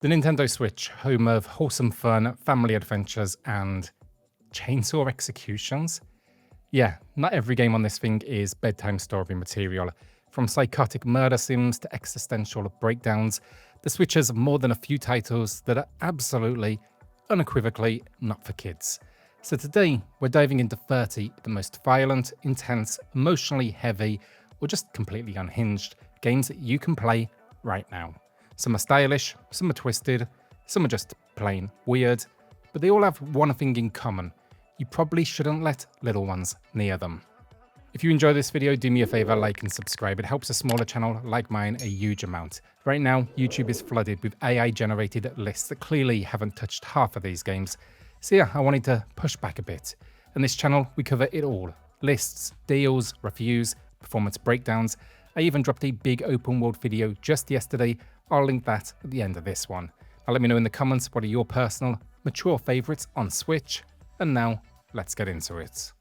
The Nintendo Switch, home of wholesome fun, family adventures, and chainsaw executions? Yeah, not every game on this thing is bedtime story material. From psychotic murder sims to existential breakdowns, the Switch has more than a few titles that are absolutely, unequivocally not for kids. So today, we're diving into 30 of the most violent, intense, emotionally heavy, or just completely unhinged games that you can play right now. Some are stylish, some are twisted, some are just plain weird, but they all have one thing in common: you probably shouldn't let little ones near them. If you enjoy this video, do me a favor, like and subscribe. It helps a smaller channel like mine a huge amount. Right now, YouTube is flooded with AI-generated lists that clearly haven't touched half of these games. So yeah, I wanted to push back a bit. On this channel, we cover it all: lists, deals, reviews, performance breakdowns. I even dropped a big open world video just yesterday. I'll link that at the end of this one. Now let me know in the comments what are your personal, mature favourites on Switch. And now, let's get into it.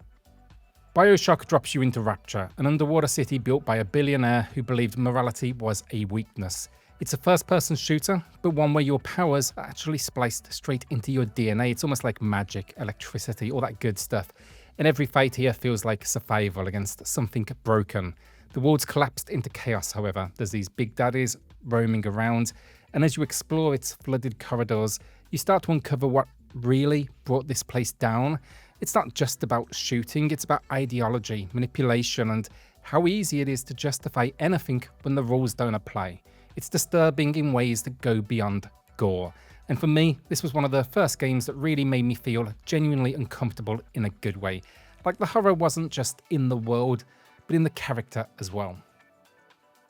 BioShock drops you into Rapture, an underwater city built by a billionaire who believed morality was a weakness. It's a first-person shooter, but one where your powers are actually spliced straight into your DNA. It's almost like magic, electricity, all that good stuff. And every fight here feels like survival against something broken. The world's collapsed into chaos, however. There's these big daddies roaming around, and as you explore its flooded corridors, you start to uncover what really brought this place down. It's not just about shooting, it's about ideology, manipulation, and how easy it is to justify anything when the rules don't apply. It's disturbing in ways that go beyond gore. And for me, this was one of the first games that really made me feel genuinely uncomfortable in a good way. Like the horror wasn't just in the world, but in the character as well.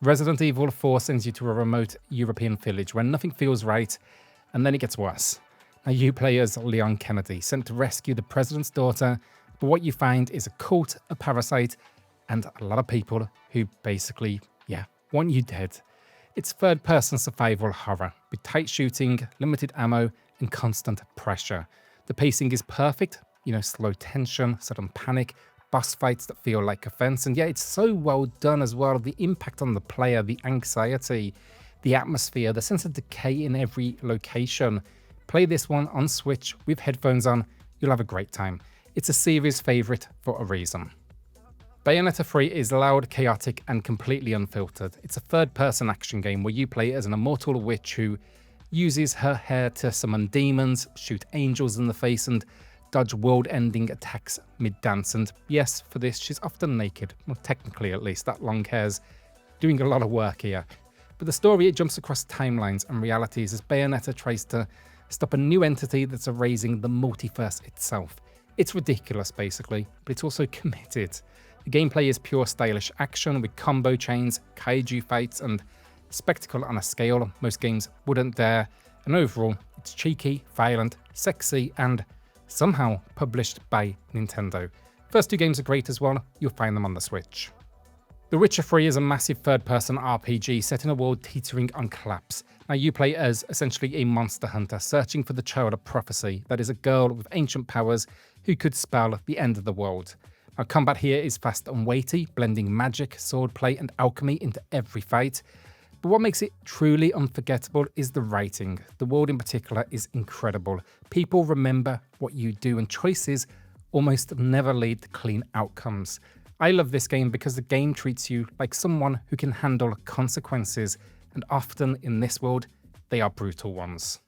Resident Evil 4 sends you to a remote European village where nothing feels right, and then it gets worse. Now you play as Leon Kennedy, sent to rescue the president's daughter, but what you find is a cult, a parasite, and a lot of people who basically, want you dead. It's third-person survival horror, with tight shooting, limited ammo, and constant pressure. The pacing is perfect, slow tension, sudden panic, boss fights that feel like offense, and it's so well done as well. The impact on the player, the anxiety, the atmosphere, the sense of decay in every location. Play this one on Switch with headphones on, you'll have a great time. It's a series favourite for a reason. Bayonetta 3 is loud, chaotic, and completely unfiltered. It's a third-person action game where you play as an immortal witch who uses her hair to summon demons, shoot angels in the face, and dodge world-ending attacks mid-dance. And yes, for this, she's often naked. Well, technically at least, that long hair's doing a lot of work here. But the story, it jumps across timelines and realities as Bayonetta tries to stop a new entity that's erasing the multiverse itself. It's ridiculous, basically, but it's also committed. The gameplay is pure stylish action with combo chains, kaiju fights, and spectacle on a scale most games wouldn't dare. And overall, it's cheeky, violent, sexy, and somehow published by Nintendo. First two games are great as well, you'll find them on the Switch. The Witcher 3 is a massive third-person RPG set in a world teetering on collapse. Now you play as essentially a monster hunter searching for the child of prophecy, that is a girl with ancient powers who could spell the end of the world. Now combat here is fast and weighty, blending magic, swordplay, and alchemy into every fight. But what makes it truly unforgettable is the writing. The world in particular is incredible. People remember what you do, and choices almost never lead to clean outcomes. I love this game because the game treats you like someone who can handle consequences, and often in this world, they are brutal ones.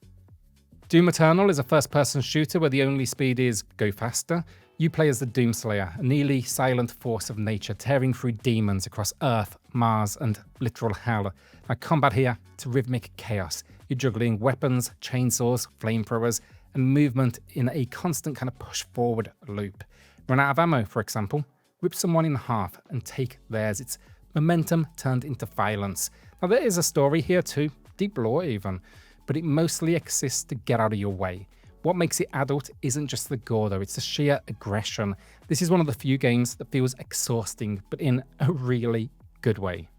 Doom Eternal is a first-person shooter where the only speed is go faster. You play as the Doomslayer, a nearly silent force of nature tearing through demons across Earth, Mars, and literal hell. Now combat here to rhythmic chaos. You're juggling weapons, chainsaws, flamethrowers, and movement in a constant kind of push-forward loop. Run out of ammo, for example, rip someone in half and take theirs. It's momentum turned into violence. Now there is a story here too, deep lore even, but it mostly exists to get out of your way. What makes it adult isn't just the gore though, it's the sheer aggression. This is one of the few games that feels exhausting, but in a really good way.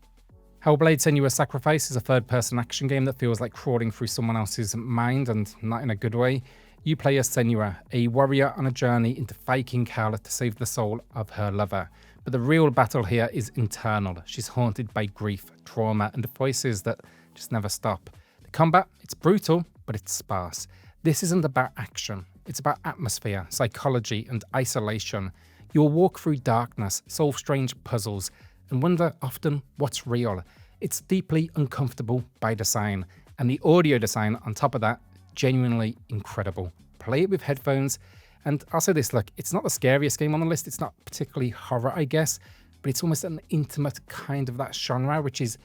Hellblade: Senua's Sacrifice is a third-person action game that feels like crawling through someone else's mind, and not in a good way. You play as Senua, a warrior on a journey into Viking hell to save the soul of her lover. But the real battle here is internal. She's haunted by grief, trauma, and voices that just never stop. The combat, it's brutal, but it's sparse. This isn't about action. It's about atmosphere, psychology, and isolation. You'll walk through darkness, solve strange puzzles, and wonder often what's real. It's deeply uncomfortable by design, and the audio design on top of that, genuinely incredible. Play it with headphones, and I'll say this, look, it's not the scariest game on the list, it's not particularly horror, I guess, but it's almost an intimate kind of that genre, which is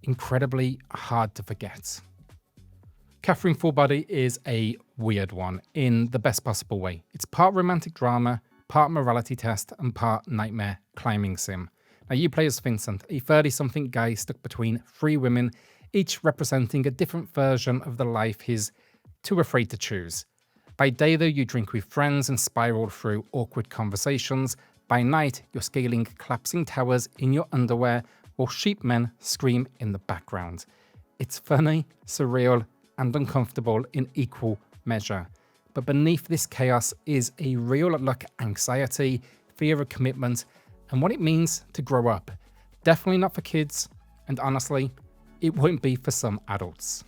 incredibly hard to forget. Catherine Fullbody is a weird one in the best possible way. It's part romantic drama, part morality test, and part nightmare climbing sim. Now you play as Vincent, a 30-something guy stuck between 3 women, each representing a different version of the life he's too afraid to choose. By day though, you drink with friends and spiral through awkward conversations. By night, you're scaling collapsing towers in your underwear while sheepmen scream in the background. It's funny, surreal, and uncomfortable in equal measure. But beneath this chaos is a real look at anxiety, fear of commitment, and what it means to grow up. Definitely not for kids, and honestly, it won't be for some adults.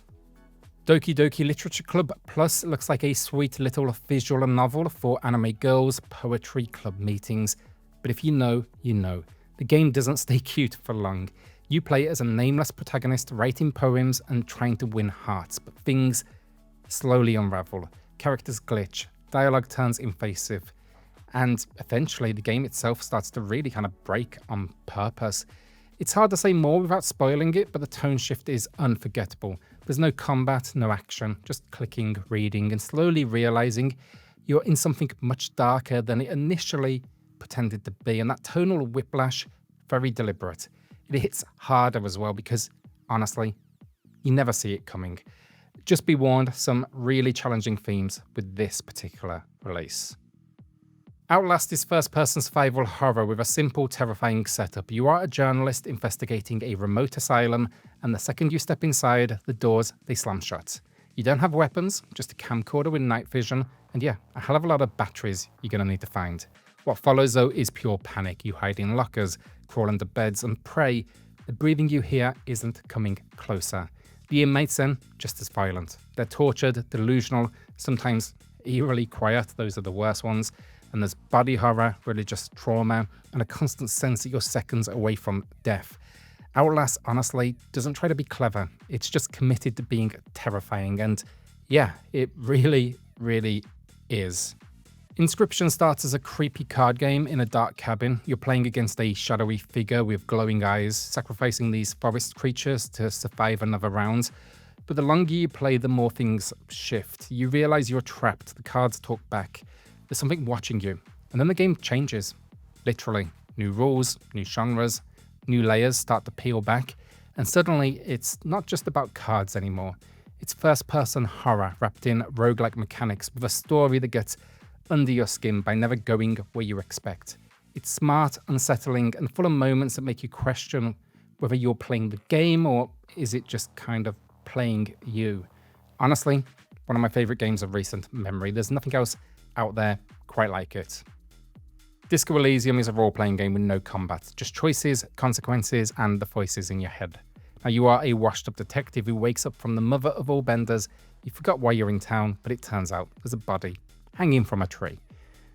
Doki Doki Literature Club Plus looks like a sweet little visual novel for anime girls' poetry club meetings. But if you know, you know. The game doesn't stay cute for long. You play as a nameless protagonist writing poems and trying to win hearts, but things slowly unravel. Characters glitch, dialogue turns invasive, and eventually the game itself starts to really kind of break on purpose. It's hard to say more without spoiling it, but the tone shift is unforgettable. There's no combat, no action, just clicking, reading, and slowly realizing you're in something much darker than it initially pretended to be, and that tonal whiplash, very deliberate. It hits harder as well because, honestly, you never see it coming. Just be warned, some really challenging themes with this particular release. Outlast is first-person survival horror with a simple, terrifying setup. You are a journalist investigating a remote asylum, and the second you step inside, the doors, they slam shut. You don't have weapons, just a camcorder with night vision, and yeah, a hell of a lot of batteries you're going to need to find. What follows, though, is pure panic. You hide in lockers, crawl under beds, and pray. The breathing you hear isn't coming closer. The inmates, then, just as violent. They're tortured, delusional, sometimes eerily quiet. Those are the worst ones. And there's body horror, religious trauma, and a constant sense that you're seconds away from death. Outlast, honestly, doesn't try to be clever. It's just committed to being terrifying. And yeah, it really, really is. Inscription starts as a creepy card game in a dark cabin. You're playing against a shadowy figure with glowing eyes, sacrificing these forest creatures to survive another round. But the longer you play, the more things shift. You realize you're trapped. The cards talk back. There's something watching you. And then the game changes. Literally. New rules, new genres, new layers start to peel back. And suddenly, it's not just about cards anymore. It's first-person horror wrapped in roguelike mechanics with a story that gets under your skin by never going where you expect. It's smart, unsettling, and full of moments that make you question whether you're playing the game or is it just kind of playing you. Honestly, one of my favorite games of recent memory. There's nothing else out there quite like it. Disco Elysium is a role-playing game with no combat, just choices, consequences, and the voices in your head. Now you are a washed-up detective who wakes up from the mother of all benders. You forgot why you're in town, but it turns out there's a body hanging from a tree.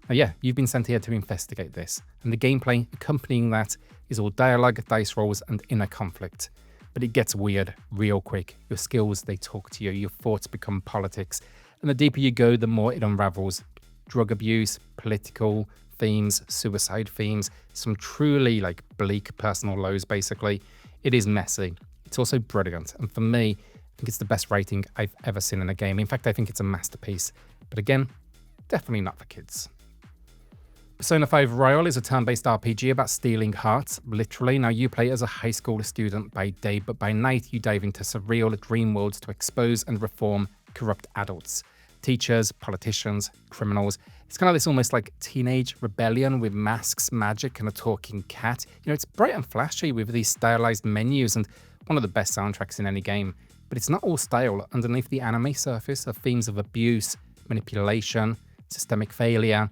Now yeah, you've been sent here to investigate this, and the gameplay accompanying that is all dialogue, dice rolls, and inner conflict. But it gets weird real quick. Your skills, they talk to you, your thoughts become politics, and the deeper you go, the more it unravels. Drug abuse, political themes, suicide themes, some truly bleak personal lows basically. It is messy. It's also brilliant, and for me, I think it's the best rating I've ever seen in a game. In fact, I think it's a masterpiece. But again, definitely not for kids. Persona 5 Royal is a turn-based RPG about stealing hearts, literally. Now you play as a high school student by day, but by night you dive into surreal dream worlds to expose and reform corrupt adults. Teachers, politicians, criminals. It's kind of this almost like teenage rebellion with masks, magic, and a talking cat. You know, it's bright and flashy with these stylized menus and one of the best soundtracks in any game. But it's not all style. Underneath the anime surface are themes of abuse, manipulation, systemic failure,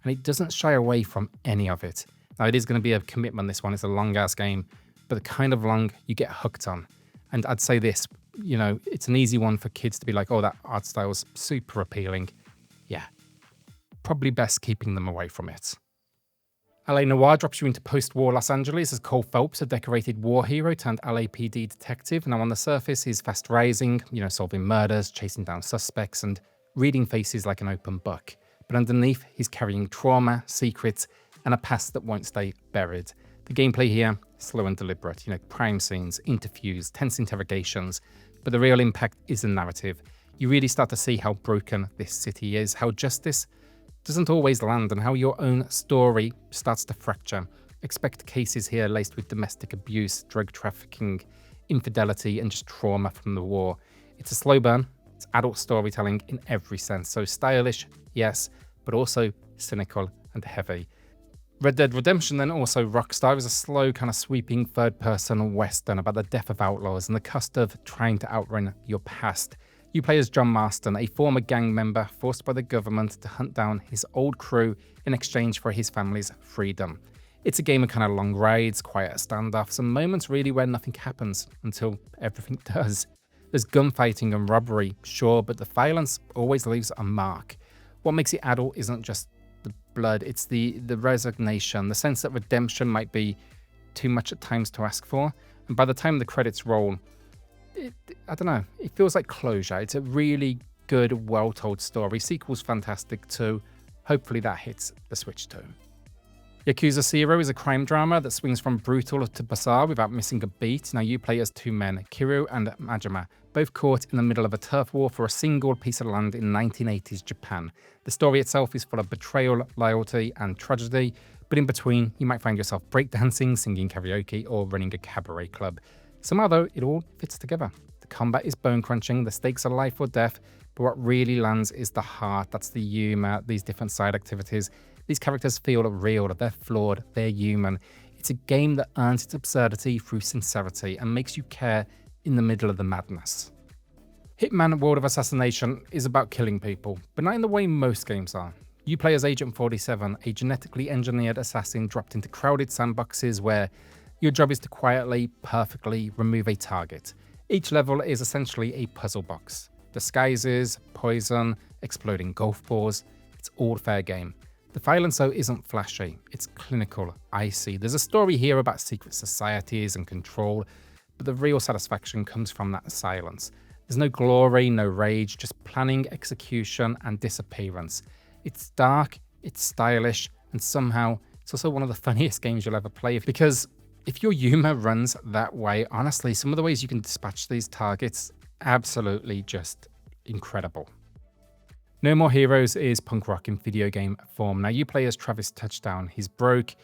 and it doesn't shy away from any of it. Now, it is going to be a commitment, this one. It's a long-ass game, but the kind of long you get hooked on. And I'd say this, you know, it's an easy one for kids to be like, oh, that art style's super appealing. Yeah, probably best keeping them away from it. LA Noire drops you into post-war Los Angeles as Cole Phelps, a decorated war hero turned LAPD detective. Now on the surface, he's fast rising, you know, solving murders, chasing down suspects, and reading faces like an open book. But underneath, he's carrying trauma, secrets, and a past that won't stay buried. The gameplay here, slow and deliberate, you know, crime scenes, interviews, tense interrogations, but the real impact is the narrative. You really start to see how broken this city is, how justice doesn't always land, and how your own story starts to fracture. Expect cases here laced with domestic abuse, drug trafficking, infidelity, and just trauma from the war. It's a slow burn. It's adult storytelling in every sense. So stylish, yes, but also cynical and heavy. Red Dead Redemption, then also Rockstar, is a slow, kind of sweeping third-person western about the death of outlaws and the cost of trying to outrun your past. You play as John Marston, a former gang member forced by the government to hunt down his old crew in exchange for his family's freedom. It's a game of kind of long rides, quiet standoffs, and moments really where nothing happens until everything does. There's gunfighting and robbery, sure, but the violence always leaves a mark. What makes it adult isn't just the blood, it's the resignation, the sense that redemption might be too much at times to ask for, and by the time the credits roll, I don't know, it feels like closure. It's a really good, well-told story. Sequel's fantastic too. Hopefully that hits the Switch too. Yakuza 0 is a crime drama that swings from brutal to bizarre without missing a beat. Now you play as two men, Kiryu and Majima, both caught in the middle of a turf war for a single piece of land in 1980s Japan. The story itself is full of betrayal, loyalty, and tragedy, but in between, you might find yourself breakdancing, singing karaoke, or running a cabaret club. Somehow though, it all fits together. The combat is bone-crunching, the stakes are life or death, but what really lands is the heart. That's the humor, these different side activities. These characters feel real, they're flawed, they're human. It's a game that earns its absurdity through sincerity and makes you care in the middle of the madness. Hitman World of Assassination is about killing people, but not in the way most games are. You play as Agent 47, a genetically engineered assassin dropped into crowded sandboxes where your job is to quietly, perfectly remove a target. Each level is essentially a puzzle box. Disguises, poison, exploding golf balls, it's all fair game. The violence though isn't flashy, it's clinical, icy. There's a story here about secret societies and control, but the real satisfaction comes from that silence. There's no glory, no rage, just planning, execution, and disappearance. It's dark, it's stylish, and somehow it's also one of the funniest games you'll ever play, because if your humor runs that way, honestly, some of the ways you can dispatch these targets, absolutely just incredible. No More Heroes is punk rock in video game form. Now you play as Travis Touchdown. He's broke,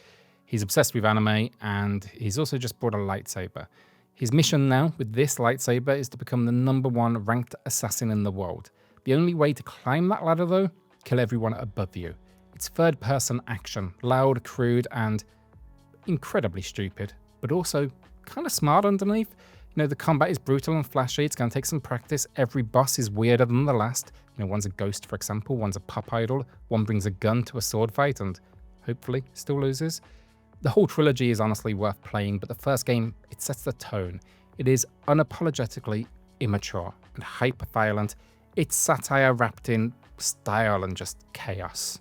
he's obsessed with anime, and he's also just bought a lightsaber. His mission now with this lightsaber is to become the #1 ranked assassin in the world. The only way to climb that ladder though, kill everyone above you. It's third-person action, loud, crude, and incredibly stupid, but also kind of smart underneath. You know, the combat is brutal and flashy, it's going to take some practice. Every boss is weirder than the last. You know, one's a ghost, for example, one's a pop idol, one brings a gun to a sword fight and hopefully still loses. The whole trilogy is honestly worth playing, but the first game, it sets the tone. It is unapologetically immature and hyper-violent. It's satire wrapped in style and just chaos.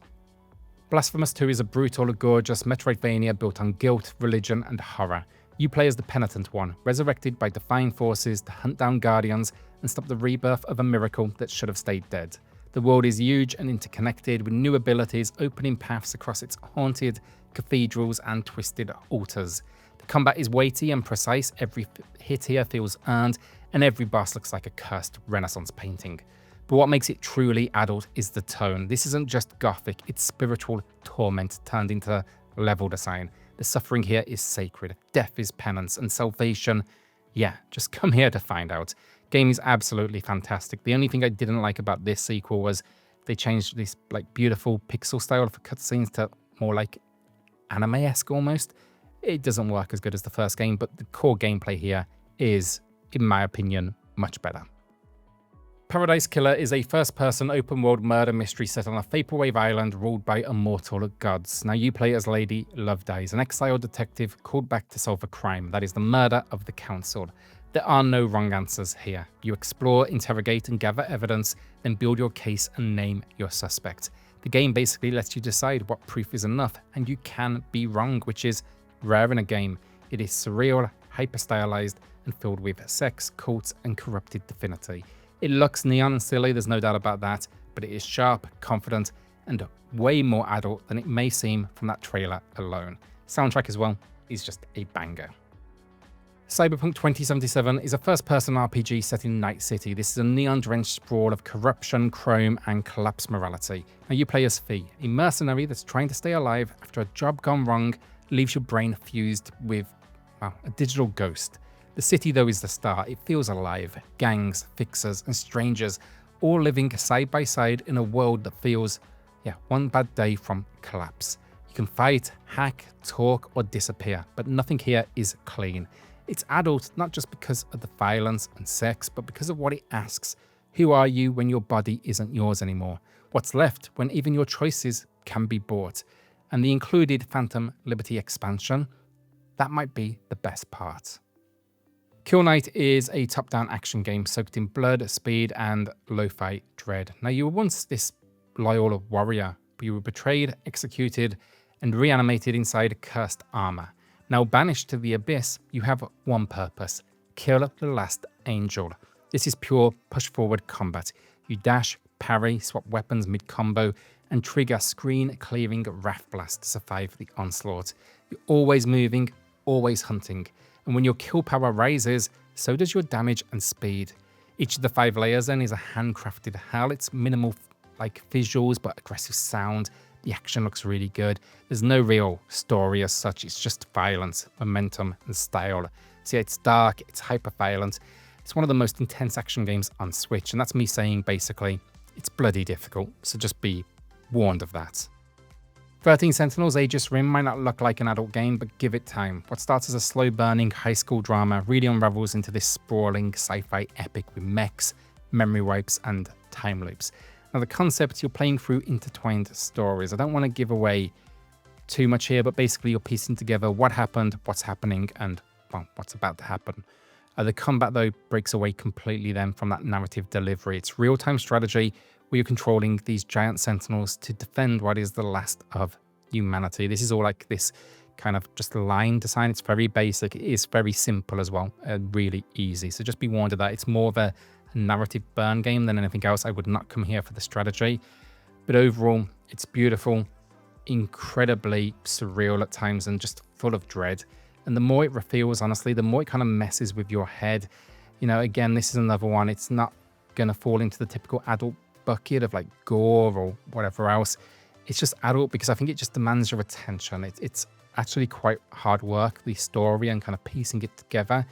Blasphemous 2 is a brutal, gorgeous Metroidvania built on guilt, religion, and horror. You play as the penitent one, resurrected by divine forces to hunt down guardians and stop the rebirth of a miracle that should have stayed dead. The world is huge and interconnected, with new abilities opening paths across its haunted cathedrals and twisted altars. The combat is weighty and precise, every hit here feels earned, and every boss looks like a cursed Renaissance painting. But what makes it truly adult is the tone. This isn't just gothic, it's spiritual torment turned into level design. The suffering here is sacred, death is penance, and salvation, yeah, just come here to find out. Game is absolutely fantastic. The only thing I didn't like about this sequel was they changed this like beautiful pixel style for cutscenes to more like anime-esque almost. It doesn't work as good as the first game, but the core gameplay here is, in my opinion, much better. Paradise Killer is a first-person open-world murder mystery set on a vaporwave island ruled by immortal gods. Now you play as Lady Lovedays, an exiled detective called back to solve a crime, that is the murder of the council. There are no wrong answers here. You explore, interrogate, and gather evidence, then build your case and name your suspect. The game basically lets you decide what proof is enough, and you can be wrong, which is rare in a game. It is surreal, hyper-stylized, and filled with sex, cults, and corrupted divinity. It looks neon and silly, there's no doubt about that, but it is sharp, confident, and way more adult than it may seem from that trailer alone. Soundtrack as well is just a banger. Cyberpunk 2077 is a first-person RPG set in Night City. This is a neon-drenched sprawl of corruption, chrome, and collapsed morality. Now you play as Fee, a mercenary that's trying to stay alive after a job gone wrong leaves your brain fused with, well, a digital ghost. The city, though, is the star. It feels alive. Gangs, fixers, and strangers all living side by side in a world that feels, one bad day from collapse. You can fight, hack, talk, or disappear, but nothing here is clean. It's adult not just because of the violence and sex, but because of what it asks. Who are you when your body isn't yours anymore? What's left when even your choices can be bought? And the included Phantom Liberty expansion, that might be the best part. Kill Knight is a top-down action game soaked in blood, speed, and lo-fi dread. Now, you were once this loyal warrior, but you were betrayed, executed, and reanimated inside cursed armor. Now banished to the abyss, you have one purpose: kill the last angel. This is pure push-forward combat. You dash, parry, swap weapons mid-combo, and trigger screen-clearing wrath blast to survive the onslaught. You're always moving, always hunting, and when your kill power rises, so does your damage and speed. Each of the 5 layers then is a handcrafted hell. It's minimal visuals, but aggressive sound. The action looks really good. There's no real story as such. It's just violence, momentum, and style. So yeah, it's dark, it's hyper-violent. It's one of the most intense action games on Switch, and that's me saying basically, it's bloody difficult, so just be warned of that. 13 Sentinels Aegis Rim might not look like an adult game, but give it time. What starts as a slow-burning high school drama really unravels into this sprawling sci-fi epic with mechs, memory wipes, and time loops. Now, the concept, you're playing through intertwined stories. I don't want to give away too much here, but basically you're piecing together what happened, what's happening, and, well, what's about to happen. The combat, though, breaks away completely then from that narrative delivery. It's real-time strategy where you're controlling these giant sentinels to defend what is the last of humanity. This is all like this kind of just line design. It's very basic. It is very simple as well, really easy. So just be warned of that. It's more of a narrative burn game than anything else. I would not come here for the strategy, but overall it's beautiful, incredibly surreal at times, and just full of dread. And the more it reveals, honestly, the more it kind of messes with your head. You know, again, this is another one. It's not going to fall into the typical adult bucket of like gore or whatever else. It's just adult because I think it just demands your attention. It's actually quite hard work, the story and kind of piecing it together.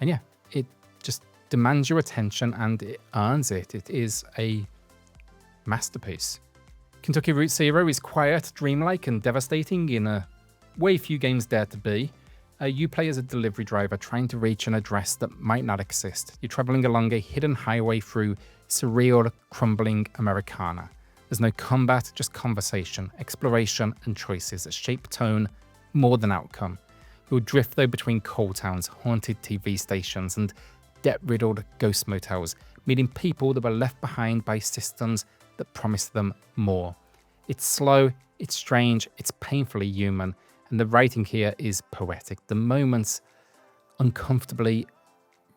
And yeah, it just demands your attention and it earns it. It is a masterpiece. Kentucky Route Zero is quiet, dreamlike, and devastating in a way few games dare to be. You play as a delivery driver trying to reach an address that might not exist. You're traveling along a hidden highway through surreal, crumbling Americana. There's no combat, just conversation, exploration, and choices that shape tone more than outcome. You'll drift though between coal towns, haunted TV stations, and debt-riddled ghost motels, meeting people that were left behind by systems that promised them more. It's slow, it's strange, it's painfully human, and the writing here is poetic. The moments uncomfortably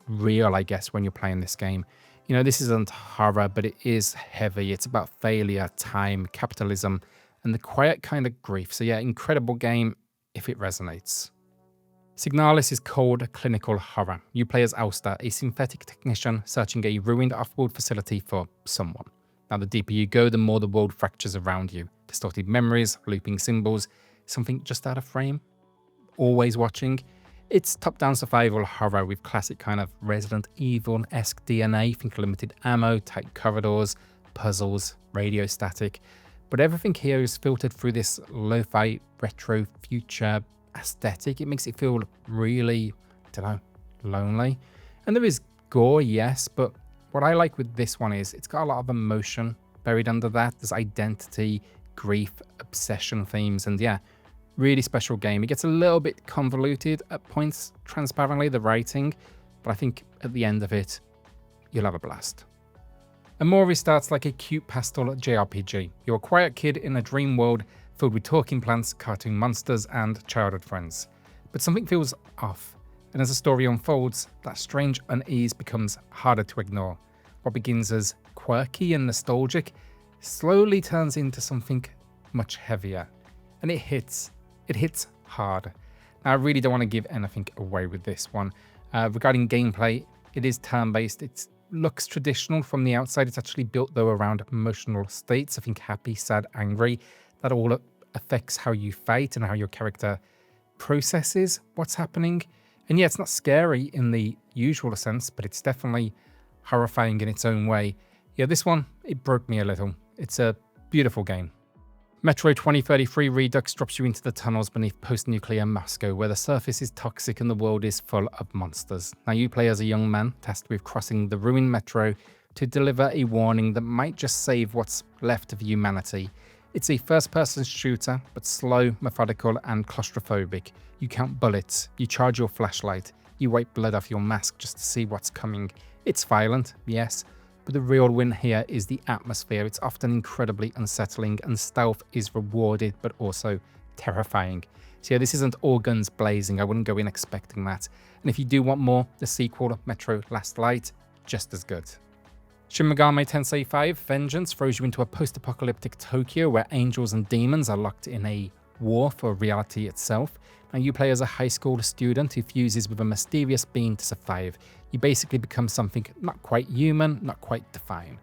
real, I guess, when you're playing this game. You know, this isn't horror, but it is heavy. It's about failure, time, capitalism, and the quiet kind of grief. So yeah, incredible game if it resonates. Signalis is cold, clinical horror. You play as Ulster, a synthetic technician searching a ruined off-world facility for someone. Now, the deeper you go, the more the world fractures around you. Distorted memories, looping symbols, something just out of frame. Always watching. It's top-down survival horror with classic kind of Resident Evil-esque DNA. Think limited ammo, tight corridors, puzzles, radio static. But everything here is filtered through this lo-fi retro future aesthetic. It makes it feel really, I don't know, lonely. And there is gore, yes, but what I like with this one is it's got a lot of emotion buried under that. There's identity, grief, obsession themes, and yeah, really special game. It gets a little bit convoluted at points, transparently, the writing, but I think at the end of it, you'll have a blast. Amori starts like a cute pastel JRPG. You're a quiet kid in a dream world filled with talking plants, cartoon monsters, and childhood friends. But something feels off, and as the story unfolds, that strange unease becomes harder to ignore. What begins as quirky and nostalgic slowly turns into something much heavier, and it hits hard. Now, I really don't want to give anything away with this one. Regarding gameplay, it is turn-based. It looks traditional from the outside. It's actually built, though, around emotional states. I think happy, sad, angry. That all affects how you fight and how your character processes what's happening. And yeah, it's not scary in the usual sense, but it's definitely horrifying in its own way. Yeah, this one, it broke me a little. It's a beautiful game. Metro 2033 Redux drops you into the tunnels beneath post-nuclear Moscow, where the surface is toxic and the world is full of monsters. Now you play as a young man tasked with crossing the ruined metro to deliver a warning that might just save what's left of humanity. It's a first-person shooter, but slow, methodical, and claustrophobic. You count bullets, you charge your flashlight, you wipe blood off your mask just to see what's coming. It's violent, yes, but the real win here is the atmosphere. It's often incredibly unsettling, and stealth is rewarded, but also terrifying. So yeah, this isn't all guns blazing. I wouldn't go in expecting that. And if you do want more, the sequel, Metro Last Light, just as good. Shin Megami Tensei 5 Vengeance throws you into a post-apocalyptic Tokyo where angels and demons are locked in a war for reality itself. Now you play as a high school student who fuses with a mysterious being to survive. You basically become something not quite human, not quite divine.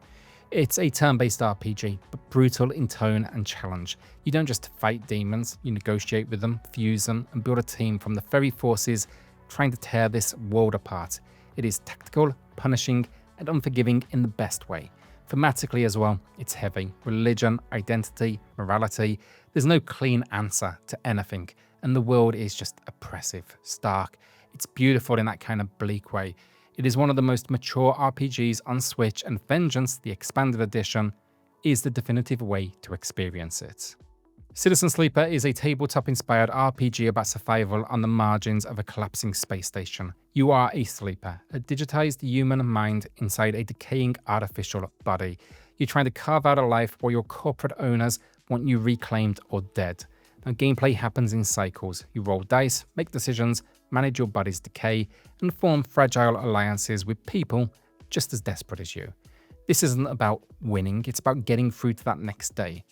It's a turn-based RPG, but brutal in tone and challenge. You don't just fight demons, you negotiate with them, fuse them, and build a team from the very forces trying to tear this world apart. It is tactical, punishing, and unforgiving in the best way. Thematically as well, it's heavy. Religion, identity, morality. There's no clean answer to anything, and the world is just oppressive, stark. It's beautiful in that kind of bleak way. It is one of the most mature RPGs on Switch, and Vengeance, the expanded edition, is the definitive way to experience it. Citizen Sleeper is a tabletop-inspired RPG about survival on the margins of a collapsing space station. You are a sleeper, a digitized human mind inside a decaying artificial body. You're trying to carve out a life while your corporate owners want you reclaimed or dead. Now, gameplay happens in cycles. You roll dice, make decisions, manage your body's decay, and form fragile alliances with people just as desperate as you. This isn't about winning, it's about getting through to that next day.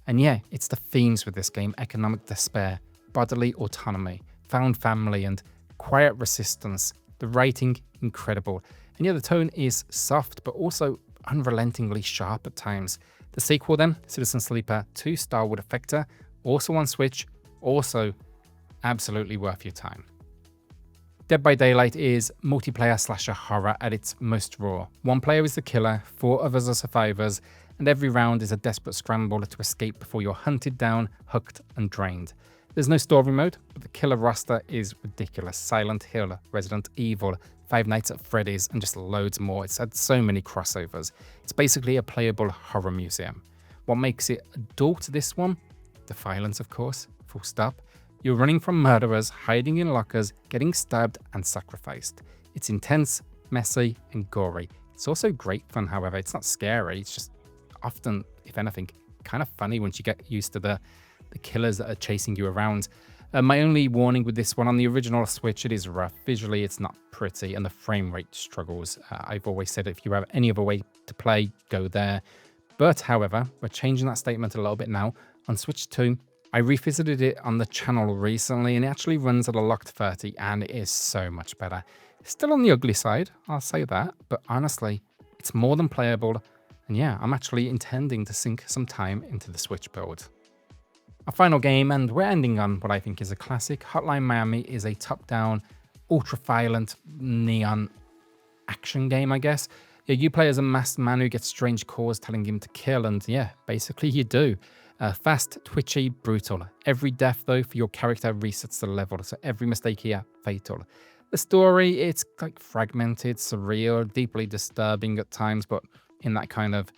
And yeah, it's the themes with this game: economic despair, bodily autonomy, found family, and quiet resistance. The writing, incredible. And yeah, the tone is soft, but also unrelentingly sharp at times. The sequel then, Citizen Sleeper 2 Starwood Effector, also on Switch, also absolutely worth your time. Dead by Daylight is multiplayer slasher horror at its most raw. One player is the killer, 4 others are survivors, and every round is a desperate scramble to escape before you're hunted down, hooked, and drained. There's no story mode, but the killer roster is ridiculous. Silent Hill, Resident Evil, Five Nights at Freddy's, and just loads more. It's had so many crossovers. It's basically a playable horror museum. What makes it adult, this one? The violence, of course, full stop. You're running from murderers, hiding in lockers, getting stabbed and sacrificed. It's intense, messy, and gory. It's also great fun, however. It's not scary, it's just often, if anything, kind of funny once you get used to the killers that are chasing you around. My only warning with this one, on the original Switch, it is rough. Visually, it's not pretty, and the frame rate struggles. I've always said if you have any other way to play, go there. But, however, we're changing that statement a little bit now. On Switch 2, I revisited it on the channel recently, and it actually runs at a locked 30, and it is so much better. It's still on the ugly side, I'll say that, but honestly, it's more than playable. And yeah, I'm actually intending to sink some time into the Switch build. Our final game, and we're ending on what I think is a classic. Hotline Miami is a top-down, ultra-violent, neon action game, I guess. Yeah, you play as a masked man who gets strange calls telling him to kill, and yeah, basically you do. Fast, twitchy, brutal. Every death, though, for your character resets the level, so every mistake here, fatal. The story, it's like fragmented, surreal, deeply disturbing at times, but in that kind of,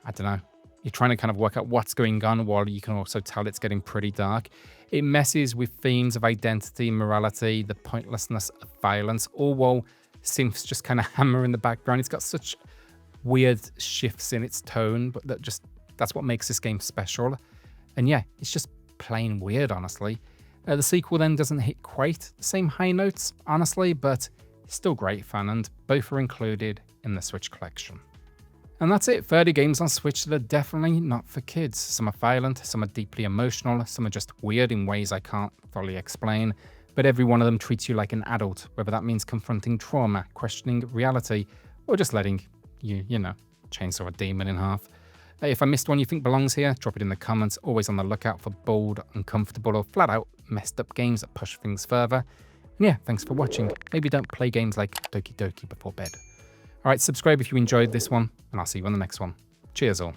I don't know, you're trying to kind of work out what's going on while you can also tell it's getting pretty dark. It messes with themes of identity, morality, the pointlessness of violence, all while synths just kind of hammer in the background. It's got such weird shifts in its tone, but that's what makes this game special. And yeah, it's just plain weird, honestly. The sequel then doesn't hit quite the same high notes, honestly, but still great fun, and both are included in the Switch collection. And that's it, 30 games on Switch that are definitely not for kids. Some are violent, some are deeply emotional, some are just weird in ways I can't fully explain, but every one of them treats you like an adult, whether that means confronting trauma, questioning reality, or just letting you chainsaw a demon in half. If I missed one you think belongs here, drop it in the comments. Always on the lookout for bold, uncomfortable, or flat out messed up games that push things further. And yeah, thanks for watching. Maybe don't play games like Doki Doki before bed. Alright, subscribe if you enjoyed this one, and I'll see you on the next one. Cheers all.